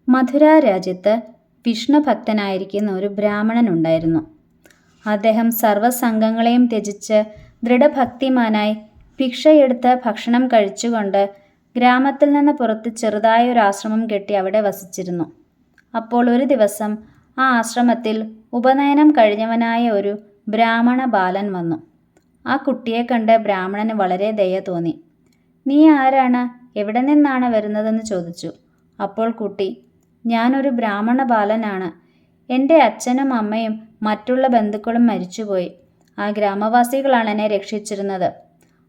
മധുര രാജ്യത്ത് വിഷ്ണുഭക്തനായിരിക്കുന്ന ഒരു ബ്രാഹ്മണൻ ഉണ്ടായിരുന്നു. അദ്ദേഹം സർവ്വസംഘങ്ങളെയും ത്യജിച്ച് ദൃഢഭക്തിമാനായി ഭിക്ഷയെടുത്ത് ഭക്ഷണം കഴിച്ചുകൊണ്ട് ഗ്രാമത്തിൽ നിന്ന് പുറത്ത് ചെറുതായ ഒരു ആശ്രമം കെട്ടി അവിടെ വസിച്ചിരുന്നു. അപ്പോൾ ഒരു ദിവസം ആ ആശ്രമത്തിൽ ഉപനയനം കഴിഞ്ഞവനായ ഒരു ബ്രാഹ്മണ ബാലൻ വന്നു. ആ കുട്ടിയെ കണ്ട് ബ്രാഹ്മണന് വളരെ ദയ തോന്നി. "നീ ആരാണ്? എവിടെ നിന്നാണ് വരുന്നതെന്ന്?" ചോദിച്ചു. അപ്പോൾ കുട്ടി, "ഞാനൊരു ബ്രാഹ്മണ ബാലനാണ്. എൻ്റെ അച്ഛനും അമ്മയും മറ്റുള്ള ബന്ധുക്കളും മരിച്ചുപോയി. ആ ഗ്രാമവാസികളാണ് എന്നെ രക്ഷിച്ചിരുന്നത്.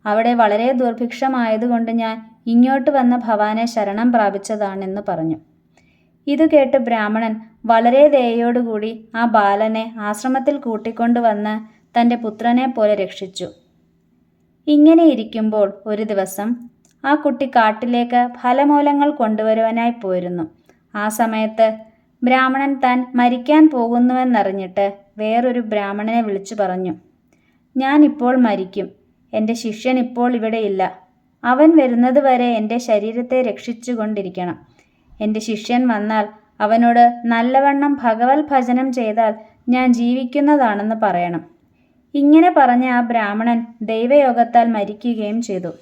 അവിടെ വളരെ ദുർഭിക്ഷമായതുകൊണ്ട് ഞാൻ ഇങ്ങോട്ട് വന്ന് ഭവാനെ ശരണം പ്രാപിച്ചതാണെന്ന് പറഞ്ഞു. ഇത് കേട്ട് ബ്രാഹ്മണൻ വളരെ ദയയോടുകൂടി ആ ബാലനെ ആശ്രമത്തിൽ കൂട്ടിക്കൊണ്ടുവന്ന് തൻ്റെ പുത്രനെ പോലെ രക്ഷിച്ചു. ഇങ്ങനെ ഇരിക്കുമ്പോൾ ഒരു ദിവസം ആ കുട്ടി കാട്ടിലേക്ക് ഫലമൂലങ്ങൾ കൊണ്ടുവരുവാനായി പോയിരുന്നു. ആ സമയത്ത് ബ്രാഹ്മണൻ താൻ മരിക്കാൻ പോകുന്നുവെന്നറിഞ്ഞിട്ട് വേറൊരു ബ്രാഹ്മണനെ വിളിച്ചു പറഞ്ഞു, "ഞാൻ ഇപ്പോൾ മരിക്കും. എൻ്റെ ശിഷ്യൻ ഇപ്പോൾ ഇവിടെയില്ല. അവൻ വരുന്നത് വരെ എൻ്റെ ശരീരത്തെ രക്ഷിച്ചു കൊണ്ടിരിക്കണം. എൻ്റെ ശിഷ്യൻ വന്നാൽ അവനോട് നല്ലവണ്ണം ഭഗവത് ഭജനം ചെയ്താൽ ഞാൻ ജീവിക്കുന്നതാണെന്ന് പറയണം." ഇങ്ങനെ പറഞ്ഞ ആ ബ്രാഹ്മണൻ ദൈവയോഗത്താൽ മരിക്കുകയും ചെയ്തു.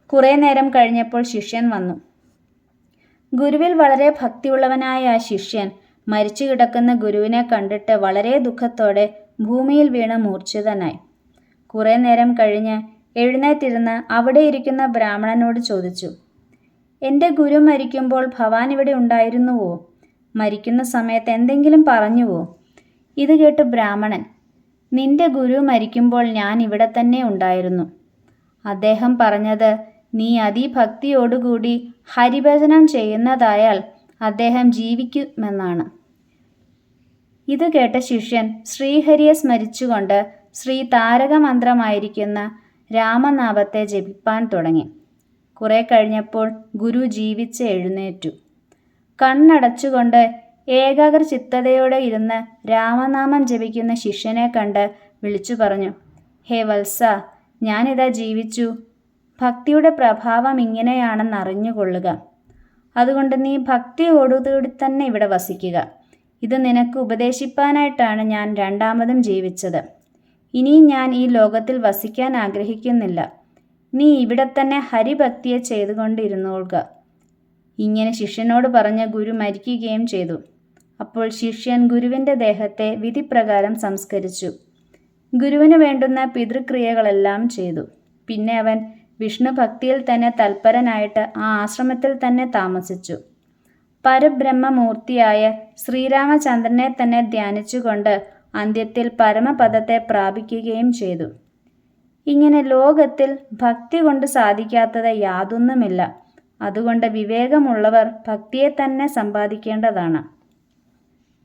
കുറേ നേരം കഴിഞ്ഞപ്പോൾ ശിഷ്യൻ വന്നു. ഗുരുവിൽ വളരെ ഭക്തിയുള്ളവനായ ആ ശിഷ്യൻ മരിച്ചു കിടക്കുന്ന ഗുരുവിനെ കണ്ടിട്ട് വളരെ ദുഃഖത്തോടെ ഭൂമിയിൽ വീണ് മൂർച്ഛിതനായി. കുറേ നേരം കഴിഞ്ഞ് എഴുന്നേറ്റിരുന്ന് അവിടെ ഇരിക്കുന്ന ബ്രാഹ്മണനോട് ചോദിച്ചു, "എൻ്റെ ഗുരു മരിക്കുമ്പോൾ ഭവാൻ ഇവിടെ ഉണ്ടായിരുന്നുവോ? മരിക്കുന്ന സമയത്ത് എന്തെങ്കിലും പറഞ്ഞുവോ?" ഇത് കേട്ട് ബ്രാഹ്മണൻ, "നിന്റെ ഗുരു മരിക്കുമ്പോൾ ഞാൻ ഇവിടെ തന്നെ ഉണ്ടായിരുന്നു. അദ്ദേഹം പറഞ്ഞത് നീ അതിഭക്തിയോടുകൂടി ഹരിഭജനം ചെയ്യുന്നതായാൽ അദ്ദേഹം ജീവിക്കുമെന്നാണ്." ഇത് കേട്ട ശിഷ്യൻ ശ്രീഹരിയെ സ്മരിച്ചുകൊണ്ട് ശ്രീ താരക മന്ത്രമായിരിക്കുന്ന രാമനാമത്തെ ജപിപ്പാൻ തുടങ്ങി. കുറെ കഴിഞ്ഞപ്പോൾ ഗുരു ജീവിച്ച് എഴുന്നേറ്റു. കണ്ണടച്ചുകൊണ്ട് ഏകാഗ്ര ചിത്തതയോടെ ഇരുന്ന് രാമനാമം ജപിക്കുന്ന ശിഷ്യനെ കണ്ട് വിളിച്ചു പറഞ്ഞു, "ഹേ വത്സ, ഞാനിതാ ജീവിച്ചു. ഭക്തിയുടെ പ്രഭാവം ഇങ്ങനെയാണെന്ന് അറിഞ്ഞുകൊള്ളുക. അതുകൊണ്ട് നീ ഭക്തിയോടുകൂടി തന്നെ ഇവിടെ വസിക്കുക. ഇത് നിനക്ക് ഉപദേശിപ്പാനായിട്ടാണ് ഞാൻ രണ്ടാമതും ജീവിച്ചത്. ഇനിയും ഞാൻ ഈ ലോകത്തിൽ വസിക്കാൻ ആഗ്രഹിക്കുന്നില്ല. നീ ഇവിടെ തന്നെ ഹരിഭക്തിയെ ചെയ്തുകൊണ്ടിരുന്നോളുക." ഇങ്ങനെ ശിഷ്യനോട് പറഞ്ഞ് ഗുരു മരിക്കുകയും ചെയ്തു. അപ്പോൾ ശിഷ്യൻ ഗുരുവിൻ്റെ ദേഹത്തെ വിധിപ്രകാരം സംസ്കരിച്ചു. ഗുരുവിന് വേണ്ടുന്ന പിതൃക്രിയകളെല്ലാം ചെയ്തു. പിന്നെ അവൻ വിഷ്ണുഭക്തിയിൽ തന്നെ തൽപരനായിട്ട് ആ ആശ്രമത്തിൽ തന്നെ താമസിച്ചു. പരബ്രഹ്മമൂർത്തിയായ ശ്രീരാമചന്ദ്രനെ തന്നെ ധ്യാനിച്ചുകൊണ്ട് അന്ത്യത്തിൽ പരമപദത്തെ പ്രാപിക്കുകയും ചെയ്തു. ഇങ്ങനെ ലോകത്തിൽ ഭക്തി കൊണ്ട് സാധിക്കാത്തത് യാതൊന്നുമില്ല. അതുകൊണ്ട് വിവേകമുള്ളവർ ഭക്തിയെ തന്നെ സമ്പാദിക്കേണ്ടതാണ്.